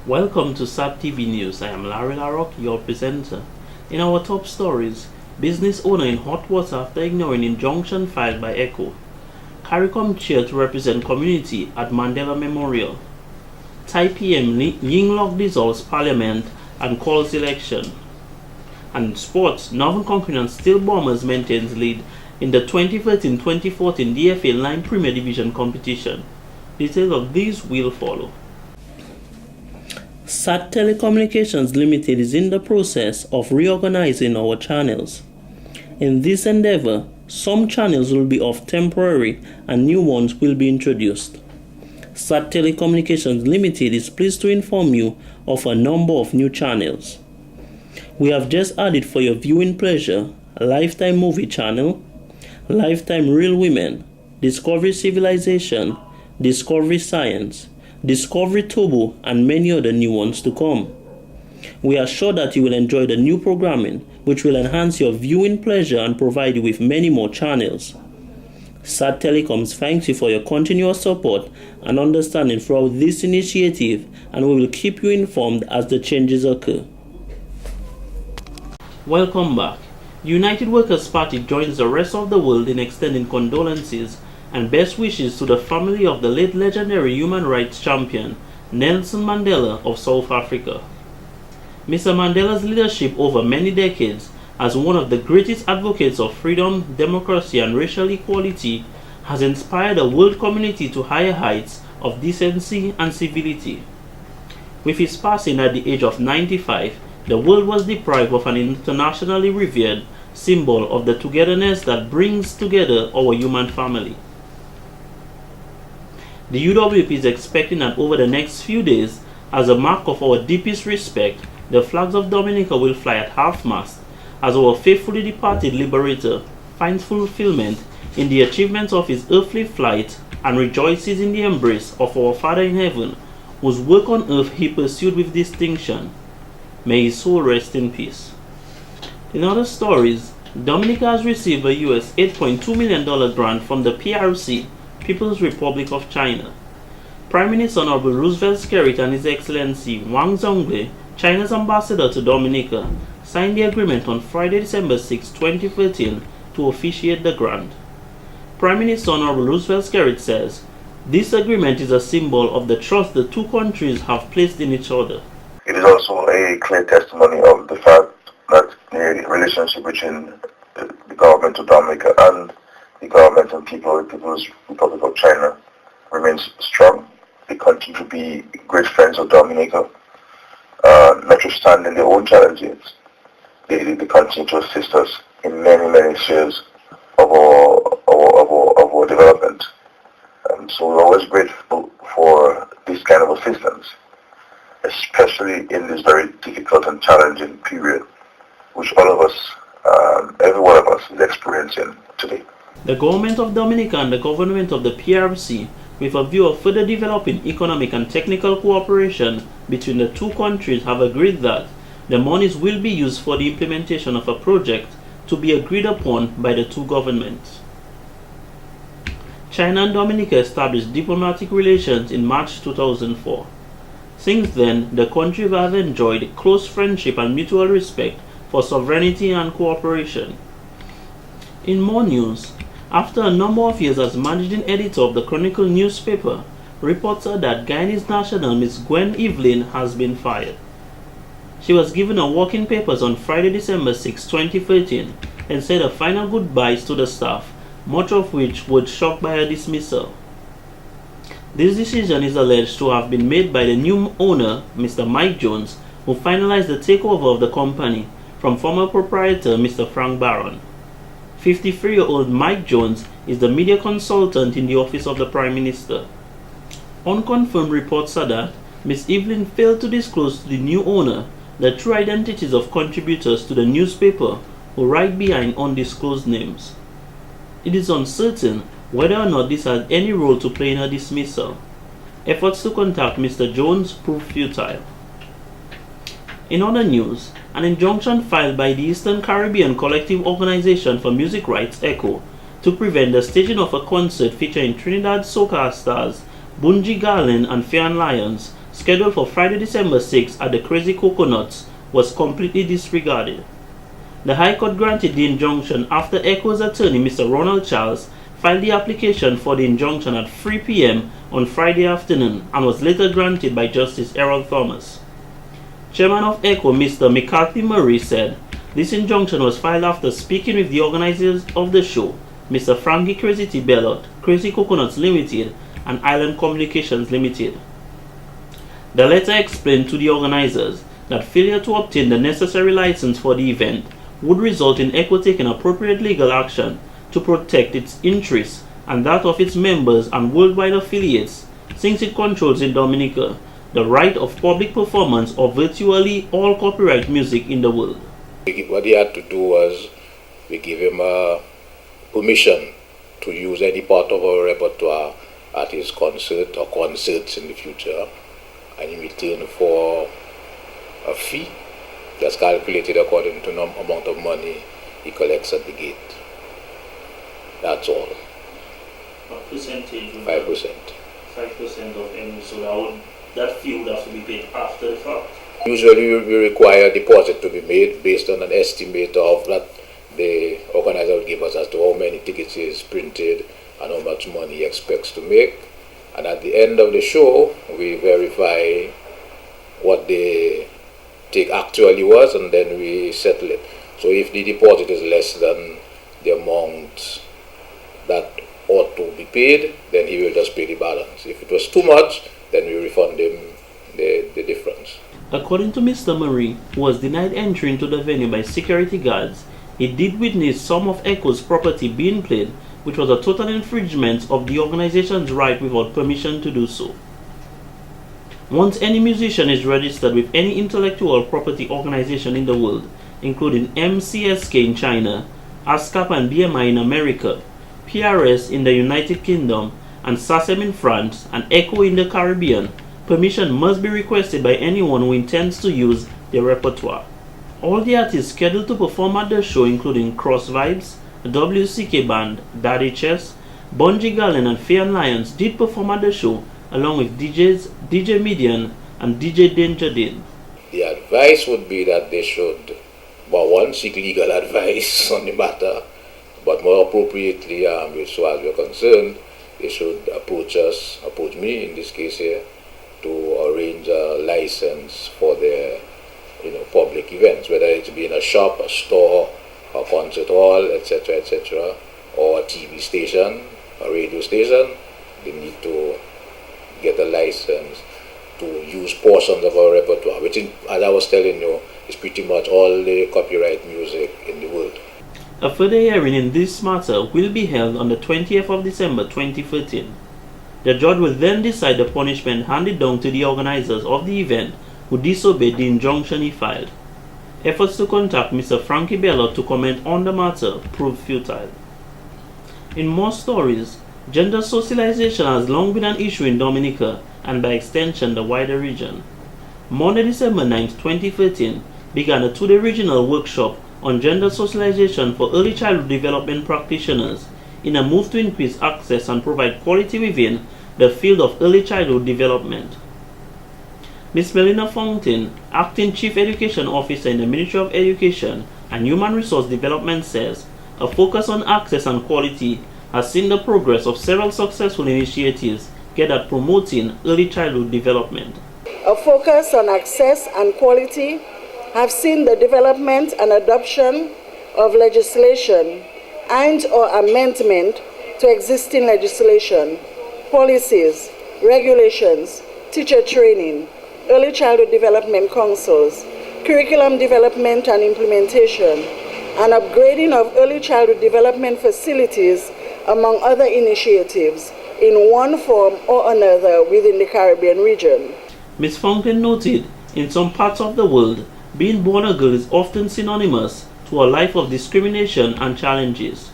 Welcome to SAT TV News. I am Larry Larrock, your presenter. In our top stories, business owner in hot water after ignoring injunction filed by ECHO. CARICOM chair to represent community at Mandela Memorial. Thai PM Yingluck dissolves parliament and calls election. And sports, Northern Concubine Steel Bombers maintains lead in the 2013-2014 DFA Line Premier Division competition. Details of these will follow. SAT Telecommunications Limited is in the process of reorganizing our channels. In this endeavor, some channels will be off temporarily and new ones will be introduced. SAT Telecommunications Limited is pleased to inform you of a number of new channels. We have just added for your viewing pleasure Lifetime Movie Channel, Lifetime Real Women, Discovery Civilization, Discovery Science, Discovery Turbo, and many other new ones to come. We are sure that you will enjoy the new programming, which will enhance your viewing pleasure and provide you with many more channels. SAT Telecoms thanks you for your continuous support and understanding throughout this initiative, and we will keep you informed as the changes occur. Welcome back. United Workers' Party joins the rest of the world in extending condolences and best wishes to the family of the late legendary human rights champion Nelson Mandela of South Africa. Mr. Mandela's leadership over many decades as one of the greatest advocates of freedom, democracy, and racial equality has inspired the world community to higher heights of decency and civility. With his passing at the age of 95, the world was deprived of an internationally revered symbol of the togetherness that brings together our human family. The UWP is expecting that over the next few days, as a mark of our deepest respect, the flags of Dominica will fly at half-mast as our faithfully departed liberator finds fulfillment in the achievements of his earthly flight and rejoices in the embrace of our Father in heaven, whose work on earth he pursued with distinction. May his soul rest in peace. In other stories, Dominica has received a US $8.2 million grant from the PRC, People's Republic of China. Prime Minister Honorable Roosevelt Skerrit and His Excellency Wang Zhongli, China's ambassador to Dominica, signed the agreement on Friday, December 6, 2013 to officiate the grant. Prime Minister Honorable Roosevelt Skerrit says, "This agreement is a symbol of the trust the two countries have placed in each other." It is also a clear testimony of the fact that the relationship between the government of Dominica and the government and People's Republic of China remains strong. They continue to be great friends of Dominica. Notwithstanding their own challenges, they continue to assist us in many spheres of our development. And so we're always grateful for this kind of assistance, especially in this very difficult and challenging period, which all of us, every one of us, is experiencing today. The government of Dominica and the government of the PRC, with a view of further developing economic and technical cooperation between the two countries, have agreed that the monies will be used for the implementation of a project to be agreed upon by the two governments. China and Dominica established diplomatic relations in March 2004. Since then, the countries have enjoyed close friendship and mutual respect for sovereignty and cooperation. In more news, after a number of years as managing editor of the Chronicle newspaper, reports are that Guyanese national Miss Gwen Evelyn has been fired. She was given her working papers on Friday, December 6, 2013, and said her final goodbyes to the staff, much of which was shocked by her dismissal. This decision is alleged to have been made by the new owner, Mr. Mike Jones, who finalized the takeover of the company from former proprietor Mr. Frank Barron. 53-year-old Mike Jones is the media consultant in the office of the Prime Minister. Unconfirmed reports are that Ms. Evelyn failed to disclose to the new owner the true identities of contributors to the newspaper who write behind undisclosed names. It is uncertain whether or not this had any role to play in her dismissal. Efforts to contact Mr. Jones proved futile. In other news, an injunction filed by the Eastern Caribbean Collective Organization for Music Rights, ECHO, to prevent the staging of a concert featuring Trinidad soca stars Bunji Garlin and Fionn Lyons, scheduled for Friday, December 6 at the Crazy Coconuts, was completely disregarded. The High Court granted the injunction after Echo's attorney, Mr. Ronald Charles, filed the application for the injunction at 3 p.m. on Friday afternoon and was later granted by Justice Errol Thomas. Chairman of Echo, Mr. McCarthy Murray, said this injunction was filed after speaking with the organizers of the show, Mr. Frankie Crazy T. Bellot, Crazy Coconuts Limited, and Island Communications Limited. The letter explained to the organizers that failure to obtain the necessary license for the event would result in Echo taking appropriate legal action to protect its interests and that of its members and worldwide affiliates, since it controls in Dominica the right of public performance of virtually all copyright music in the world. What he had to do was we give him permission to use any part of our repertoire at his concert or concerts in the future, and in return for a fee that's calculated according to the amount of money he collects at the gate. That's all. What percentage? 5%. 5% of any, so that fee would have to be paid after the fact. Usually we require a deposit to be made based on an estimate of that the organizer will give us as to how many tickets he has printed and how much money he expects to make. And at the end of the show, we verify what the take actually was, and then we settle it. So if the deposit is less than the amount that ought to be paid, then he will just pay the balance. If it was too much, then we refund him the difference. According to Mr. Murray, who was denied entry into the venue by security guards, he did witness some of Echo's property being played, which was a total infringement of the organization's right without permission to do so. Once any musician is registered with any intellectual property organization in the world, including MCSK in China, ASCAP and BMI in America, PRS in the United Kingdom, and SACEM in France, and Echo in the Caribbean, permission must be requested by anyone who intends to use their repertoire. All the artists scheduled to perform at the show, including Cross Vibes, the WCK Band, Daddy Chess, Bungie Garland, and Faye and Lions, did perform at the show, along with DJs, DJ Median, and DJ Danger Din. The advice would be that they should, one, seek legal advice on the matter, but more appropriately, so as we're concerned, they should approach me in this case here, to arrange a license for their public events, whether it be in a shop, a store, a concert hall, etc., or a TV station, a radio station. They need to get a license to use portions of our repertoire, which, as I was telling you, is pretty much all the copyright music in the world. A further hearing in this matter will be held on the 20th of December 2013. The judge will then decide the punishment handed down to the organizers of the event who disobeyed the injunction he filed. Efforts to contact Mr. Frankie Bellot to comment on the matter proved futile. In more stories, gender socialization has long been an issue in Dominica and by extension the wider region. Monday, December 9, 2013 began a two-day regional workshop on gender socialization for early childhood development practitioners in a move to increase access and provide quality within the field of early childhood development. Ms. Melina Fountain, Acting Chief Education Officer in the Ministry of Education and Human Resource Development, says a focus on access and quality has seen the progress of several successful initiatives geared at promoting early childhood development. A focus on access and quality have seen the development and adoption of legislation and/or amendment to existing legislation, policies, regulations, teacher training, early childhood development councils, curriculum development and implementation, and upgrading of early childhood development facilities, among other initiatives, in one form or another within the Caribbean region. Ms. Fountain noted, in some parts of the world, being born a girl is often synonymous to a life of discrimination and challenges.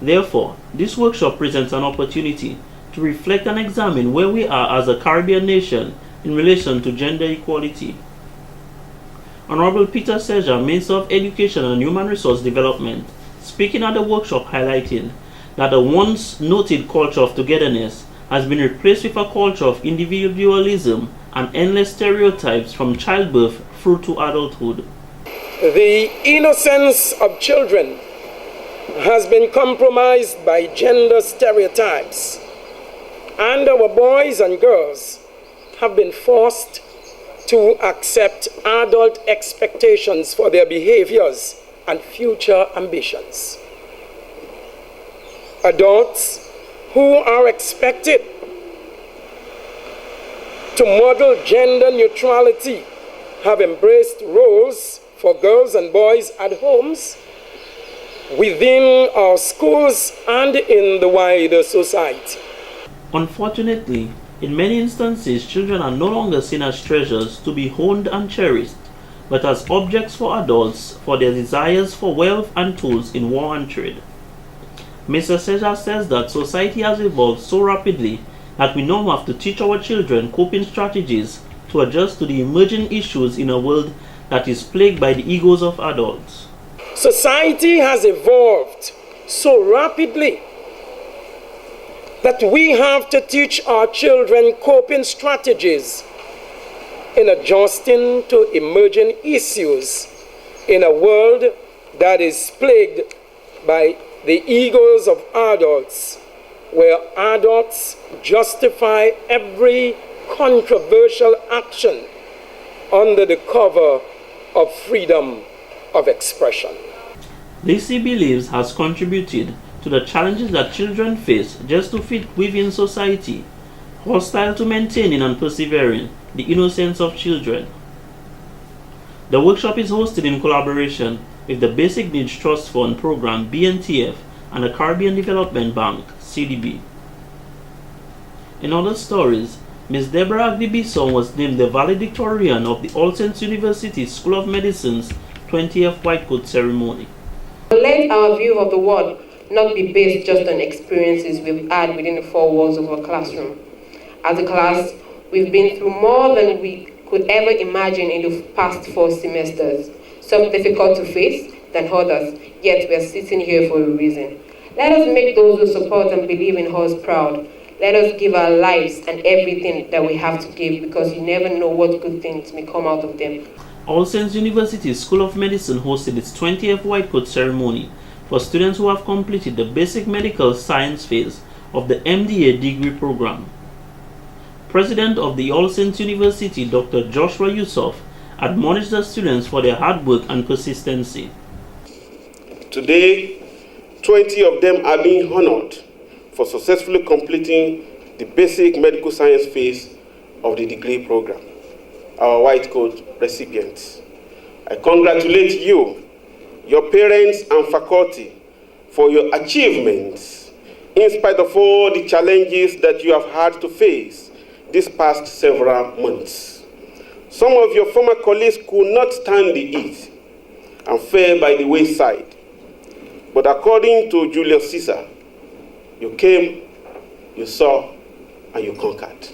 Therefore, this workshop presents an opportunity to reflect and examine where we are as a Caribbean nation in relation to gender equality. Honorable Peter Seja, Minister of Education and Human Resource Development, speaking at the workshop, highlighting that the once noted culture of togetherness has been replaced with a culture of individualism and endless stereotypes from childbirth through to adulthood. The innocence of children has been compromised by gender stereotypes, and our boys and girls have been forced to accept adult expectations for their behaviors and future ambitions. Adults who are expected to model gender neutrality have embraced roles for girls and boys at homes, within our schools, and in the wider society. Unfortunately, in many instances, children are no longer seen as treasures to be honed and cherished, but as objects for adults for their desires for wealth and tools in war and trade. Mr. Seja says that society has evolved so rapidly that we now have to teach our children coping strategies to adjust to the emerging issues in a world that is plagued by the egos of adults. Society has evolved so rapidly that we have to teach our children coping strategies in adjusting to emerging issues in a world that is plagued by the egos of adults, where adults justify every controversial action under the cover of freedom of expression. This, he believes, has contributed to the challenges that children face just to fit within society, hostile to maintaining and persevering the innocence of children. The workshop is hosted in collaboration with the Basic Needs Trust Fund Program (BNTF) and the Caribbean Development Bank (CDB). In other stories, Ms. Deborah Agdi-Bisson was named the valedictorian of the All Saints University School of Medicine's 20th White Coat ceremony. Let our view of the world not be based just on experiences we've had within the four walls of our classroom. As a class, we've been through more than we could ever imagine in the past 4 semesters, some difficult to face than others, yet we're sitting here for a reason. Let us make those who support and believe in us proud. Let us give our lives and everything that we have to give, because you never know what good things may come out of them. All Saints University School of Medicine hosted its 20th White Coat ceremony for students who have completed the basic medical science phase of the MDA degree program. President of the All Saints University, Dr. Joshua Yusuf, admonished the students for their hard work and persistency. Today, 20 of them are being honored for successfully completing the basic medical science phase of the degree program, our White Coat recipients. I congratulate you, your parents and faculty, for your achievements in spite of all the challenges that you have had to face these past several months. Some of your former colleagues could not stand the heat and fell by the wayside. But according to Julius Caesar, you came, you saw, and you conquered.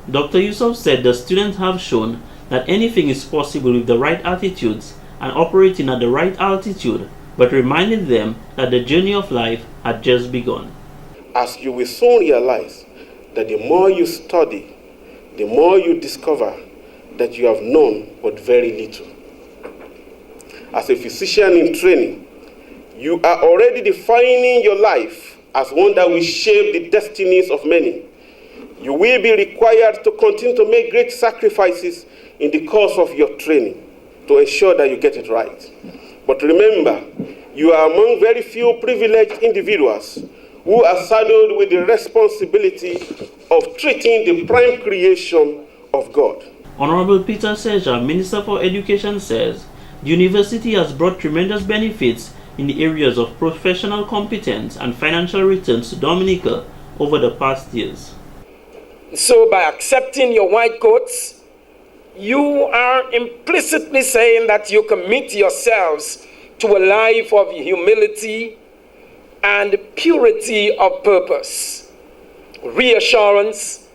Dr. Yusuf said the students have shown that anything is possible with the right attitudes and operating at the right altitude, but reminding them that the journey of life had just begun. As you will soon realize that the more you study, the more you discover that you have known but very little. As a physician in training, you are already defining your life as one that will shape the destinies of many. You will be required to continue to make great sacrifices in the course of your training to ensure that you get it right. But remember, you are among very few privileged individuals who are saddled with the responsibility of treating the prime creation of God. Honorable Peter Seja, Minister for Education, says the university has brought tremendous benefits in the areas of professional competence and financial returns to Dominica over the past years. So by accepting your white coats, you are implicitly saying that you commit yourselves to a life of humility and purity of purpose, reassurance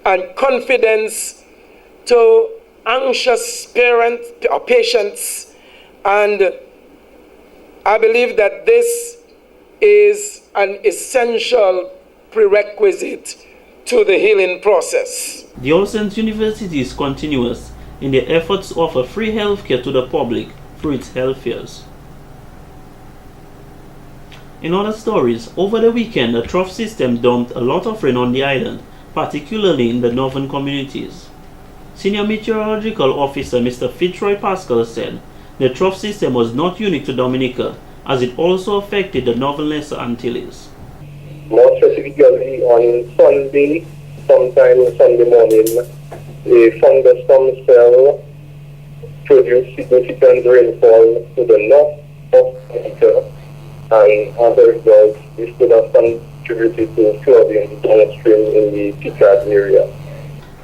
and confidence to anxious parents or patients. And I believe that this is an essential prerequisite to the healing process. The All Saints University is continuous in their efforts to offer free healthcare to the public through its health fairs. In other stories, over the weekend, the trough system dumped a lot of rain on the island, particularly in the northern communities. Senior Meteorological Officer Mr. Fitzroy Pascal said the trough system was not unique to Dominica, as it also affected the northern Lesser Antilles. More specifically on Sunday, sometime Sunday morning, a thunderstorm cell produced significant rainfall to the north of Dominica, and as a result, this could have contributed to flooding downstream in the Picard area.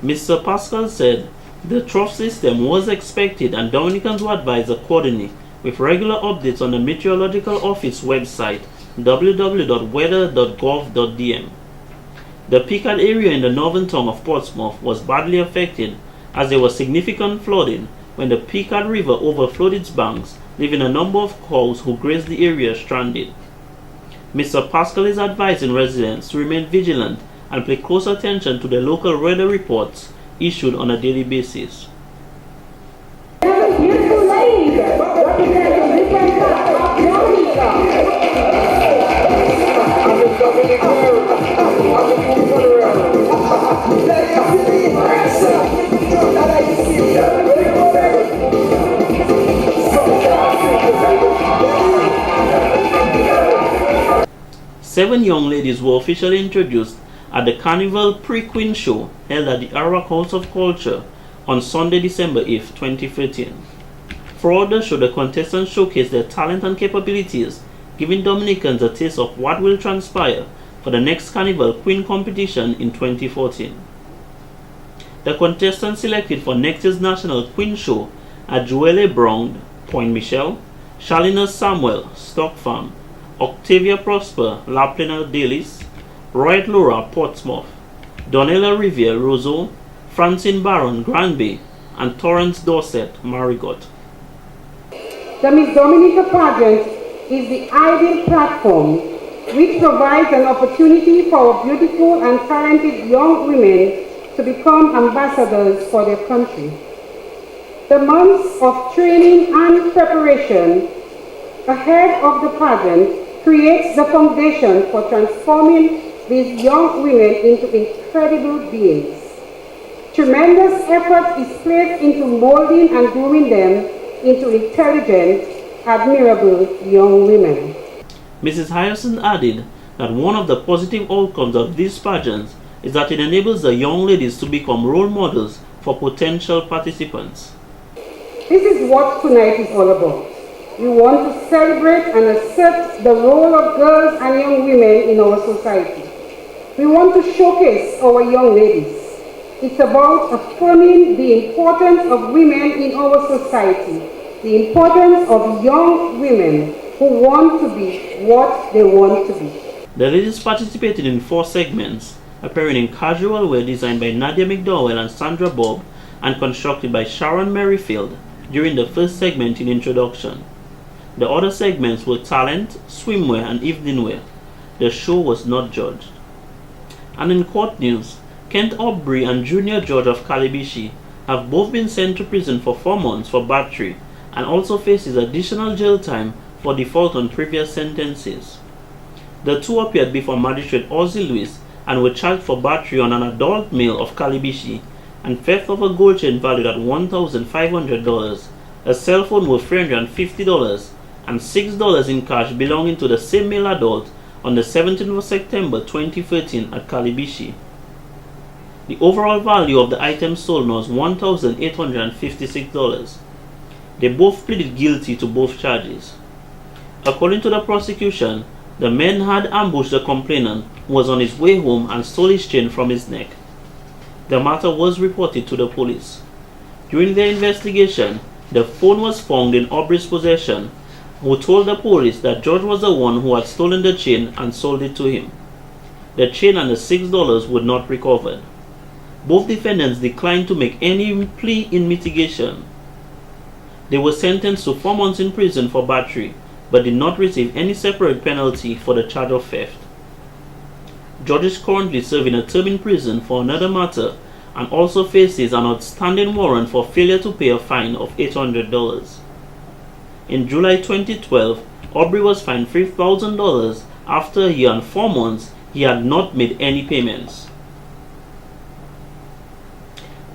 Mr. Pascal said the trough system was expected and Dominicans were advised accordingly, with regular updates on the Meteorological Office website www.weather.gov.dm. The Picard area in the northern tongue of Portsmouth was badly affected as there was significant flooding when the Picard River overflowed its banks, leaving a number of cows who grazed the area stranded. Mr. Pascal is advising residents to remain vigilant and pay close attention to the local weather reports issued on a daily basis. Seven young ladies were officially introduced at the Carnival Pre-Queen Show held at the Arawak House of Culture on Sunday, December 8, 2013. Throughout the show, the contestants showcased their talent and capabilities, giving Dominicans a taste of what will transpire for the next Carnival Queen competition in 2014. The contestants selected for next year's National Queen Show are Joelle Brown, Point Michelle, Shalina Samuel, Stock Farm, Octavia Prosper, La Plena Dailies, Royet Laura, Portsmouth, Donella Riviere, Roseau, Francine Baron, Granby, and Torrance Dorset, Marigot. The Miss Dominica pageant is the ideal platform which provides an opportunity for beautiful and talented young women to become ambassadors for their country. The months of training and preparation ahead of the pageant creates the foundation for transforming these young women into incredible beings. Tremendous effort is placed into molding and grooming them into intelligent, admirable young women. Mrs. Hyacinth added that one of the positive outcomes of these pageants is that it enables the young ladies to become role models for potential participants. This is what tonight is all about. We want to celebrate and accept the role of girls and young women in our society. We want to showcase our young ladies. It's about affirming the importance of women in our society, the importance of young women who want to be what they want to be. The ladies participated in 4 segments, appearing in casual wear designed by Nadia McDowell and Sandra Bob and constructed by Sharon Merrifield during the first segment in Introduction. The other segments were talent, swimwear, and evening wear. The show was not judged. And in court news, Kent Aubrey and Junior George of Calibishi have both been sent to prison for 4 months for battery and also faces additional jail time for default on previous sentences. The two appeared before Magistrate Ozzy Lewis and were charged for battery on an adult male of Calibishi and theft of a gold chain valued at $1,500, a cell phone worth $350, and $6 in cash belonging to the same male adult on the 17th of September 2013 at Calibishi. The overall value of the items stolen was $1,856. They both pleaded guilty to both charges. According to the prosecution, the men had ambushed the complainant who was on his way home and stole his chain from his neck. The matter was reported to the police. During their investigation, the phone was found in Aubrey's possession, who told the police that George was the one who had stolen the chain and sold it to him. The chain and the $6 were not recovered. Both defendants declined to make any plea in mitigation. They were sentenced to 4 months in prison for battery, but did not receive any separate penalty for the charge of theft. George is currently serving a term in prison for another matter and also faces an outstanding warrant for failure to pay a fine of $800. In July 2012, Aubrey was fined $3,000 after a year and 4 months he had not made any payments.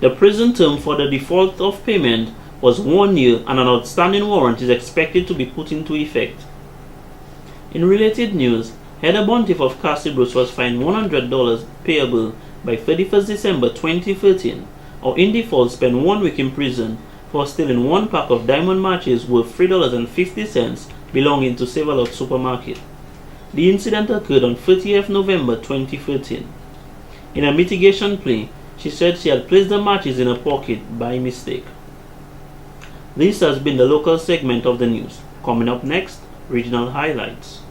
The prison term for the default of payment was 1 year and an outstanding warrant is expected to be put into effect. In related news, Heather Bontiff of Castle Bruce was fined $100 payable by 31st December 2013, or in default spent 1 week in prison for stealing 1 pack of diamond matches worth $3.50 belonging to Save-A-Lot Supermarket. The incident occurred on 30th November 2013. In a mitigation plea, she said she had placed the matches in her pocket by mistake. This has been the local segment of the news. Coming up next, regional highlights.